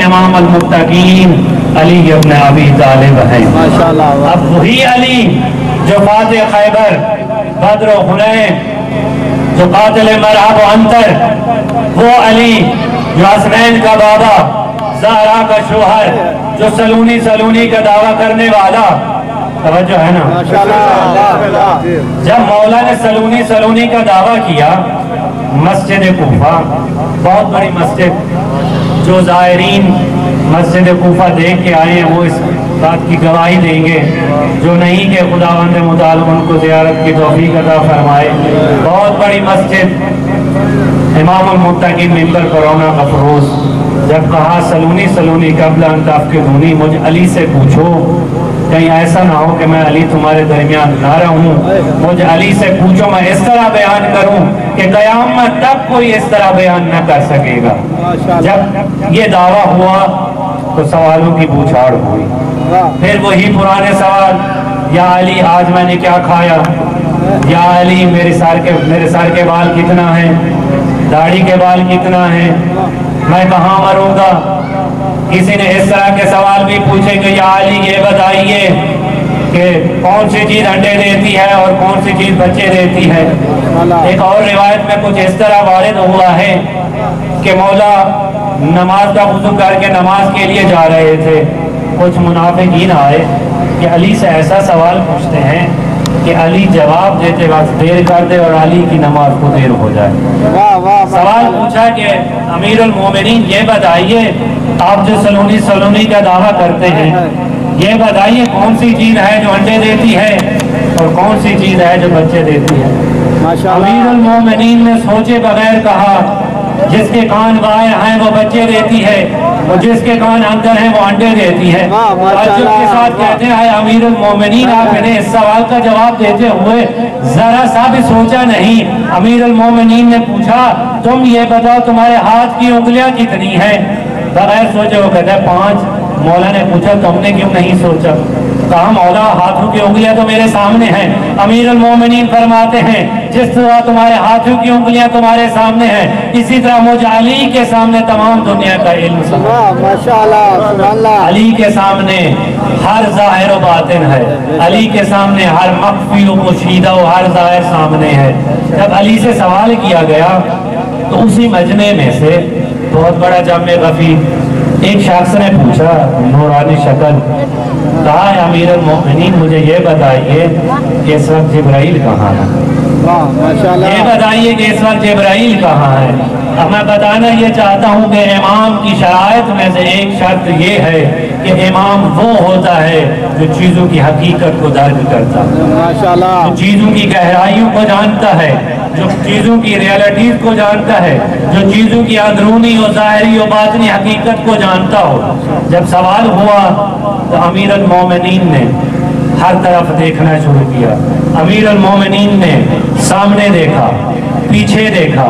امام المتقین علی ابن ابی طالب ہیں۔ اب وہی علی جو فاتح خیبر، بدر و حنین، جو قاتل مرعب و انتر، وہ علی جو حسنین کا بابا، زہرا کا شوہر، جو سلونی کا دعویٰ کرنے والا، توجہ ہے نا، جب مولا نے سلونی کا دعویٰ کیا، مسجد کوفہ بہت بڑی مسجد، جو زائرین مسجد کوفہ دیکھ کے آئے ہیں وہ اس بات کی گواہی دیں گے، جو نہیں کہ خداوند متعال ان کو زیارت کی توفیق عطا فرمائے۔ بہت بڑی مسجد، امام المتقین ممبر پر رونا افروز، جب کہا سلونی قبل ان تفقدونی، مجھ علی سے پوچھو، کہیں ایسا نہ ہو کہ میں علی تمہارے درمیان نہ رہوں، مجھ علی سے پوچھو، میں اس طرح بیان کروں کہ قیامت تک کوئی اس طرح بیان نہ کر سکے گا۔ جب یہ دعویٰ ہوا تو سوالوں کی بوچھاڑ ہوئی، پھر وہی پرانے سوال، یا علی آج میں نے کیا کھایا، یا علی میرے سر کے بال کتنا ہے، داڑھی کے بال کتنا ہے، میں کہاں مروں گا۔ کسی نے اس طرح کے سوال بھی پوچھے کہ یا علی یہ بتائیے کہ کون سی چیز انڈے دیتی ہے اور کون سی چیز بچے دیتی ہے۔ ایک اور روایت میں کچھ اس طرح وارد ہوا ہے کہ مولا نماز کا وضو کر کے نماز کے لیے جا رہے تھے، کچھ منافقین آئے کہ علی سے ایسا سوال پوچھتے ہیں کہ علی جواب دیتے وقت دیر کر دے اور علی کی نماز کو دیر ہو جائے۔ سوال پوچھا کہ امیر المومنین یہ بتائیے، آپ جو سلونی کا دعویٰ کرتے ہیں، یہ بتائیے کون سی چیز ہے جو انڈے دیتی ہے اور کون سی چیز ہے جو بچے دیتی ہے۔ امیر المومنین نے سوچے بغیر کہا، جس کے کان باہر ہیں وہ بچے دیتی ہے اور جس کے کان اندر ہیں وہ انڈے دیتی ہے۔ تعجب کے ساتھ کہتے ہیں امیر المومنین، آپ نے اس سوال کا جواب دیتے ہوئے ذرا سا بھی سوچا نہیں۔ امیر المومنین نے پوچھا تم یہ بتاؤ تمہارے ہاتھ کی انگلیاں کتنی ہیں؟ بغیر سوچے وہ کہتا ہے 5۔ مولا نے پوچھا تم نے کیوں نہیں سوچا؟ کہا مولا ہاتھوں کی انگلیاں تو میرے سامنے ہیں۔ امیر المومنین فرماتے ہیں جس طرح تمہارے ہاتھوں کی انگلیاں تمہارے سامنے ہیں، اسی طرح مجھ علی کے سامنے تمام دنیا کا علم علی کے سامنے ہر ظاہر و باطن ہے، علی کے سامنے ہر مخفی و پوشیدہ و ہر ظاہر سامنے ہے۔ جب علی سے سوال کیا گیا تو اسی مجمع میں سے بہت بڑا جامع غفیر ایک شخص نے پوچھا، نورانی شکل، کہا امیر المومنین مجھے یہ بتائیے کہ اس وقت جبرائیل کہاں ہے؟ یہ بتائیے کہ اس وقت جبرائیل کہاں ہے؟ اب میں بتانا یہ چاہتا ہوں کہ امام کی شرائط میں سے ایک شرط یہ ہے کہ امام وہ ہوتا ہے جو چیزوں کی حقیقت کو درک کرتا ہے، جو چیزوں کی گہرائیوں کو جانتا ہے، جو چیزوں کی ریالٹیز کو جانتا ہے، جو چیزوں کی اندرونی و ظاہری و باطنی حقیقت کو جانتا ہو۔ جب سوال ہوا تو امیر المومنین نے ہر طرف دیکھنا شروع کیا۔ امیر المومنین نے سامنے دیکھا، پیچھے دیکھا،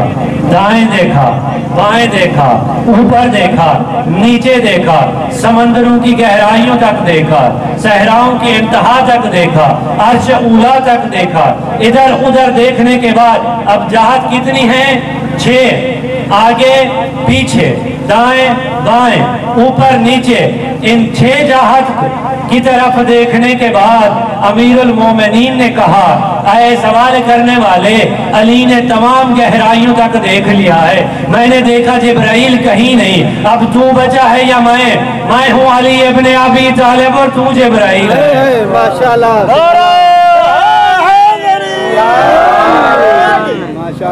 دائیں دیکھا، بائیں دیکھا، اوپر دیکھا، نیچے دیکھا، سمندروں کی گہرائیوں تک دیکھا، صحراؤں کی انتہا تک دیکھا، عرش اولا تک دیکھا۔ ادھر ادھر دیکھنے کے بعد اب جہت کتنی ہیں؟ 6، آگے پیچھے، دائیں بائیں، اوپر نیچے، ان 6 جہت کی طرف دیکھنے کے بعد امیر المومنین نے کہا اے سوال کرنے والے، علی نے تمام گہرائیوں تک دیکھ لیا ہے، میں نے دیکھا جبرائیل کہیں نہیں، اب تو بچا ہے یا میں ہوں علی ابن ابی طالب اور تو جبرائیل ہے۔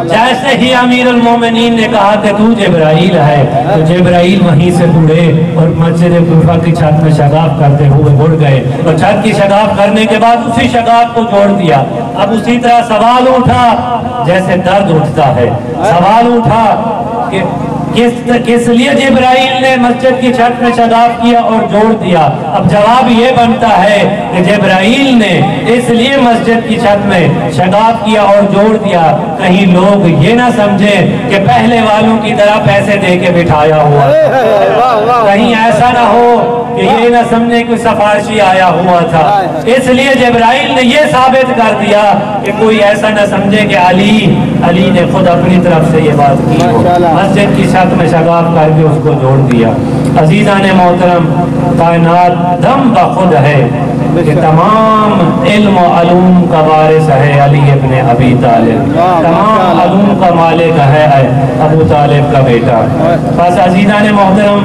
جیسے ہی امیر المومنین نے کہا کہ تو جبرائیل ہے تو جبرائیل وہیں سے اڑے اور مسجد کوفہ کی چھت میں شگاف کرتے ہوئے اڑ گئے، اور چھت کی شگاف کرنے کے بعد اسی شگاف کو جوڑ دیا۔ اب اسی طرح سوال اٹھا جیسے درد اٹھتا ہے، سوال اٹھا کہ کس لیے جبرائیل نے مسجد کی چھت میں شگاف کیا اور جوڑ دیا؟ اب جواب یہ بنتا ہے کہ جبرائیل نے اس لیے مسجد کی چھت میں شگاف کیا اور جوڑ دیا کہیں لوگ یہ نہ سمجھیں کہ پہلے والوں کی طرح پیسے دے کے بٹھایا ہوا، کہیں ایسا ایسا نہ ہو کہ یہ نہ سمجھے کوئی سفارشی آیا ہوا تھا. اس لیے جبرائیل نے یہ ثابت کر دیا کہ کوئی ایسا نہ سمجھے کہ علی نے خود اپنی طرف سے یہ بات کی ہو. مسجد کی چھت میں شگاف کر کے اس کو جوڑ دیا. عزیزان محترم، کائنات دم بخود ہے کہ تمام علم و علوم کا وارث ہے علی ابن ابی طالب، تمام علوم کا مالک ہے ابو طالب کا بیٹا. بس عزیزان محترم،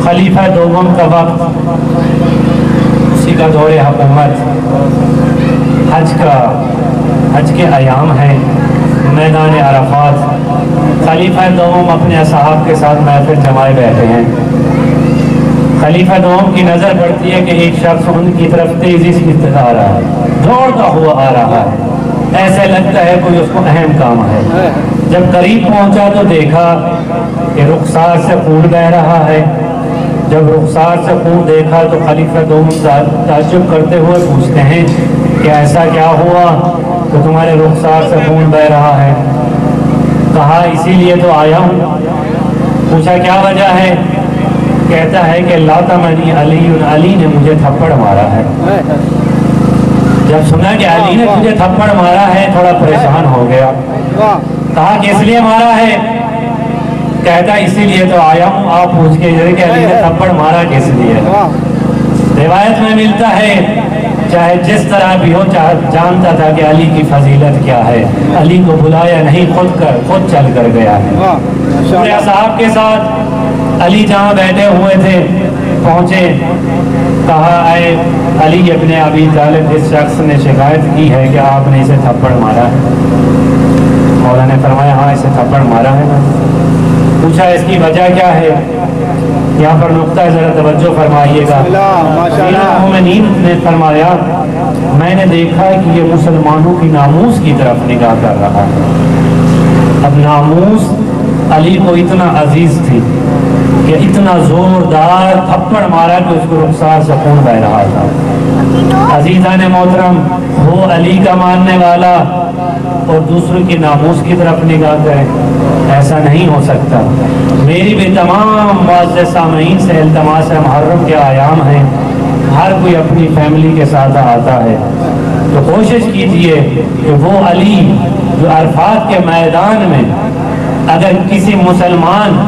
خلیفہ دوم کا وقت، اسی کا دور حکومت، حج کے ایام ہیں، میدان عرفات. خلیفہ دوم اپنے اصحاب کے ساتھ محفل جمائے بیٹھے ہیں. خلیفہ دوم کی نظر پڑتی ہے کہ ایک شخص ان کی طرف تیزی سے آ رہا ہے، دوڑتا ہوا آ رہا ہے، ایسے لگتا ہے کوئی اس کو اہم کام ہے. جب قریب پہنچا تو دیکھا کہ رخسار سے خون بہہ رہا ہے. جب رخسار سے خون دیکھا تو خلیفہ دوم تعجب کرتے ہوئے پوچھتے ہیں کہ ایسا کیا ہوا کہ تمہارے رخسار سے خون بہہ رہا ہے؟ کہا اسی لیے تو آیا ہوں. پوچھا کیا وجہ ہے؟ کہتا ہے کہ لاتمنی علی نے مجھے تھپڑ مارا ہے. جب سنا کہ علی نے مجھے تھپڑ مارا ہے تھوڑا پریشان ہو گیا. کہا کس لیے مارا ہے؟ کہتا اسی لیے تو آیا ہوں. آپ پوچھ کے کہ علی نے تھپڑ مارا کس لیے؟ روایت میں ملتا ہے چاہے جس طرح بھی ہو جانتا تھا کہ علی کی فضیلت کیا ہے. علی کو بلایا نہیں، خود چل کر گیا ہے. پورے اصحاب کے ساتھ علی جہاں بیٹھے ہوئے تھے پہنچے. کہا اے علی ابن ابی طالب، اس شخص نے شکایت کی ہے کہ آپ نے اسے تھپڑ مارا ہے. مولا نے فرمایا ہاں اسے تھپڑ مارا ہے. پوچھا اس کی وجہ کیا ہے؟ یہاں پر نقطہ ذرا توجہ فرمائیے گا. مومنین نے فرمایا میں نے دیکھا کہ یہ مسلمانوں کی ناموس کی طرف نگاہ کر رہا ہے. اب ناموس علی کو اتنا عزیز تھی کہ اتنا زوردار تھپڑ مارا کہ اس کو رخسار سے خون بہہ رہا تھا. عزیزان محترم، وہ علی کا ماننے والا اور دوسروں کی ناموس کی طرف نگاہ کرے، ایسا نہیں ہو سکتا. میری بھی تمام معزز سامعین سے التماس ہے، محرم کے ایام ہیں، ہر کوئی اپنی فیملی کے ساتھ آتا ہے تو کوشش کیجئے کہ وہ علی جو عرفات کے میدان میں اگر کسی مسلمان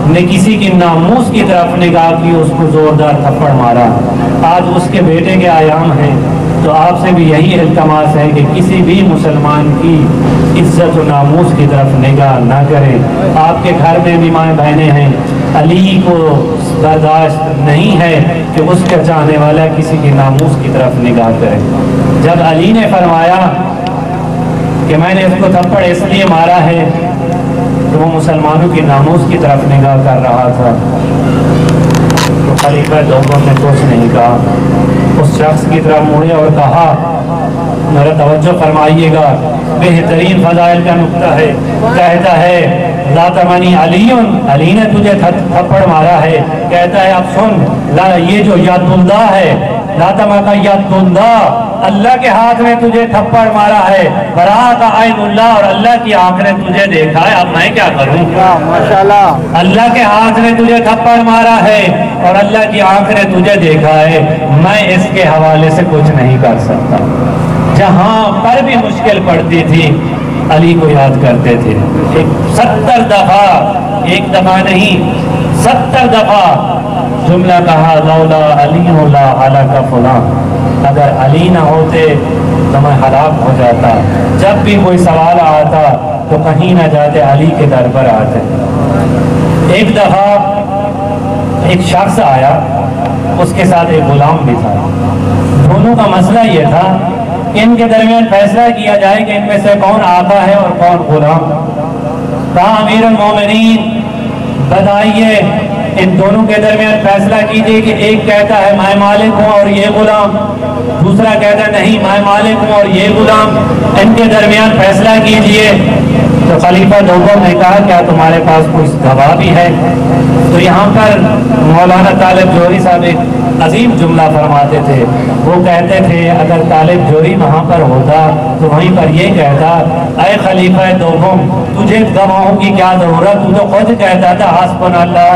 نے کسی کی ناموس کی طرف نگاہ کی، اس کو زوردار تھپڑ مارا. آج اس کے بیٹے کے ایام ہیں تو آپ سے بھی یہی التماس ہے کہ کسی بھی مسلمان کی عزت و ناموس کی طرف نگاہ نہ کریں. آپ کے گھر میں بھی مائیں بہنیں ہیں، علی کو برداشت نہیں ہے کہ اس کا چاہنے والا کسی کی ناموس کی طرف نگاہ کرے. جب علی نے فرمایا کہ میں نے اس کو تھپڑ اس لیے مارا ہے تو وہ مسلمانوں کی ناموس کی طرف نگاہ کر رہا تھا، تو خلیفہ دوم نے کچھ نہیں کہا. اس شخص کی طرف مڑے اور کہا، میرا توجہ فرمائیے گا، بہترین فضائل کا نقطہ ہے. کہتا ہے لاتمنی علی نے تجھے تھپڑ مارا ہے. کہتا ہے اب سن، یہ جو ید اللہ ہے، لاتما کا ید اللہ، اللہ کے ہاتھ میں تجھے تھپڑ مارا ہے. برا کا عین اللہ، اور اللہ کی آنکھ نے تجھے دیکھا ہے. اب میں کیا کروں؟ ماشاءاللہ، اللہ کے ہاتھ نے تجھے تھپڑ مارا ہے اور اللہ کی آنکھ نے تجھے دیکھا ہے، میں اس کے حوالے سے کچھ نہیں کر سکتا. جہاں پر بھی مشکل پڑتی تھی علی کو یاد کرتے تھے. 70 دفعہ، ایک دفعہ نہیں 70 دفعہ جملہ کہا، لولا علی لا ہلاک فلاں، اگر علی نہ ہوتے تو میں ہلاک ہو جاتا. جب بھی کوئی سوال آتا تو کہیں نہ جاتے، علی کے در پر آتے. ایک دفعہ ایک شخص آیا، اس کے ساتھ ایک غلام بھی تھا. دونوں کا مسئلہ یہ تھا کہ ان کے درمیان فیصلہ کیا جائے کہ ان میں سے کون آقا ہے اور کون غلام. کہا امیر المومنین بتائیے، ان دونوں کے درمیان فیصلہ کیجئے کہ ایک کہتا ہے میں مالک ہوں اور یہ غلام، دوسرا کہتا ہے نہیں میں مالک ہوں اور یہ غلام، ان کے درمیان فیصلہ کیجئے. تو خلیفہ دوم نے کہا کیا تمہارے پاس کوئی گواہ بھی ہے؟ تو یہاں پر مولانا طالب جوہری صاحب ایک عظیم جملہ فرماتے تھے. وہ کہتے تھے اگر طالب جوہری وہاں پر ہوتا تو وہیں پر یہ کہتا، اے خلیفہ دوم تجھے گواہوں کی کیا ضرورت، تو خود کہتا تھا حسبنا اللہ،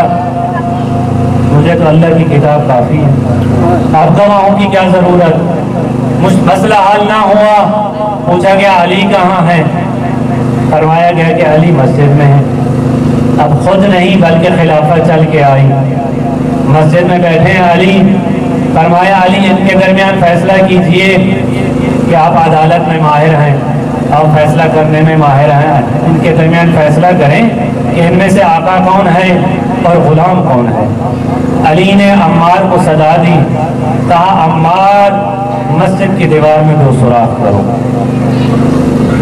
مجھے تو اللہ کی کتاب کافی ہے، اب گواہوں کی کیا ضرورت؟ مسئلہ حل نہ ہوا، پوچھا گیا علی کہاں ہے؟ فرمایا گیا کہ علی مسجد میں ہے۔ اب خود نہیں بلکہ خلافت چل کے آئی، مسجد میں بیٹھے ہیں علی، فرمایا علی ان کے درمیان فیصلہ کیجئے کہ آپ عدالت میں ماہر ہیں، آپ فیصلہ کرنے میں ماہر ہیں، ان کے درمیان فیصلہ کریں کہ ان میں سے آقا کون ہے اور غلام کون ہے۔ علی نے عمار کو صدا دی، کہا عمار مسجد کی دیوار میں 2 سوراخ کرو،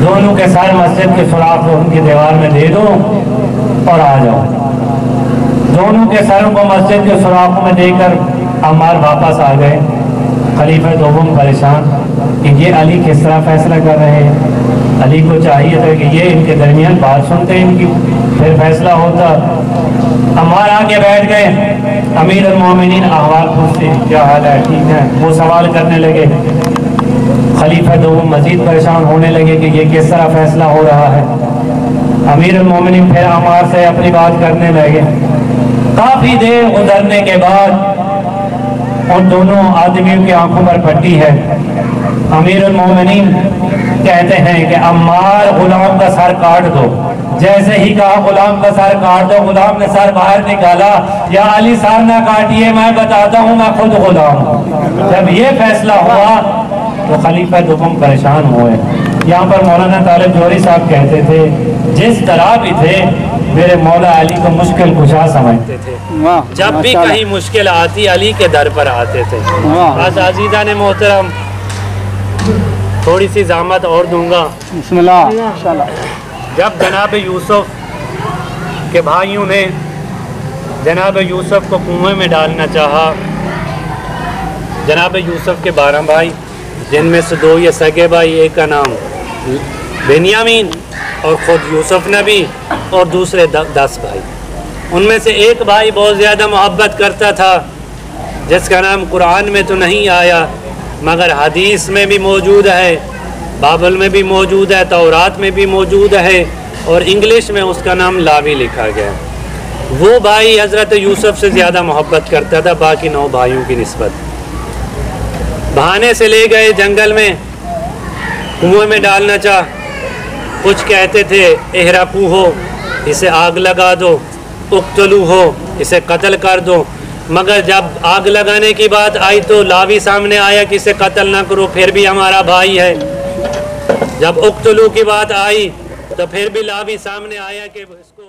دونوں کے سر مسجد کے سوراخ کو ان کی دیوار میں دے دو اور آ جاؤ۔ دونوں کے سروں کو مسجد کے سوراخوں میں دے کر عمار واپس آ گئے۔ خلیفہ دوم پریشان کہ یہ علی کس طرح فیصلہ کر رہے ہیں، علی کو چاہیے تھا کہ یہ ان کے درمیان بات سنتے ان کی، پھر فیصلہ ہوتا۔ عمار آ کے بیٹھ گئے، امیر المومنین احوال پوچھتے کیا حال ہے، ٹھیک ہے، وہ سوال کرنے لگے۔ خلیفہ دوم مزید پریشان ہونے لگے کہ یہ کس طرح فیصلہ ہو رہا ہے۔ امیر المومنین پھر عمار سے اپنی بات کرنے لگے۔ کافی دیر گزرنے کے بعد ان دونوں آدمیوں کی آنکھوں پر پٹی ہے۔ امیر المومنین کہتے ہیں کہ عمار غلام کا سر کاٹ دو۔ جیسے ہی کہا غلام کا سر کاٹ دو، غلام نے سر باہر نکالا، یا علی سر نہ کاٹیے، میں بتاتا ہوں میں خود غلام ہوں۔ جب یہ فیصلہ ہوا تو خلیفہ دوم پریشان ہوئے۔ یہاں پر مولانا طالب جوہری صاحب کہتے تھے جس طرح بھی تھے میرے مولا علی کو مشکل کشا سمجھتے تھے، جب بھی کہیں مشکل آتی علی کے در پر آتے تھے۔ بس عزیزان محترم تھوڑی سی زحمت اور دوں گا۔ بسم اللہ۔ جب جناب یوسف کے بھائیوں نے جناب یوسف کو کنویں میں ڈالنا چاہا، جناب یوسف کے 12 بھائی، جن میں سے 2 یہ سگے بھائی، ایک کا نام بنیامین اور خود یوسف نبی، اور دوسرے 10 بھائی، ان میں سے ایک بھائی بہت زیادہ محبت کرتا تھا جس کا نام قرآن میں تو نہیں آیا مگر حدیث میں بھی موجود ہے، بائبل میں بھی موجود ہے، تورات میں بھی موجود ہے، اور انگلش میں اس کا نام لاوی لکھا گیا۔ وہ بھائی حضرت یوسف سے زیادہ محبت کرتا تھا باقی 9 بھائیوں کی نسبت۔ بہانے سے لے گئے جنگل میں، کنویں میں ڈالنا چاہ، کچھ کہتے تھے احرقو ہو، اسے آگ لگا دو، اقتلو ہو، اسے قتل کر دو، مگر جب آگ لگانے کی بات آئی تو لاوی سامنے آیا کہ اسے قتل نہ کرو، پھر بھی ہمارا بھائی ہے۔ جب اقتلو کی بات آئی تو پھر بھی لاوی سامنے آیا کہ اس کو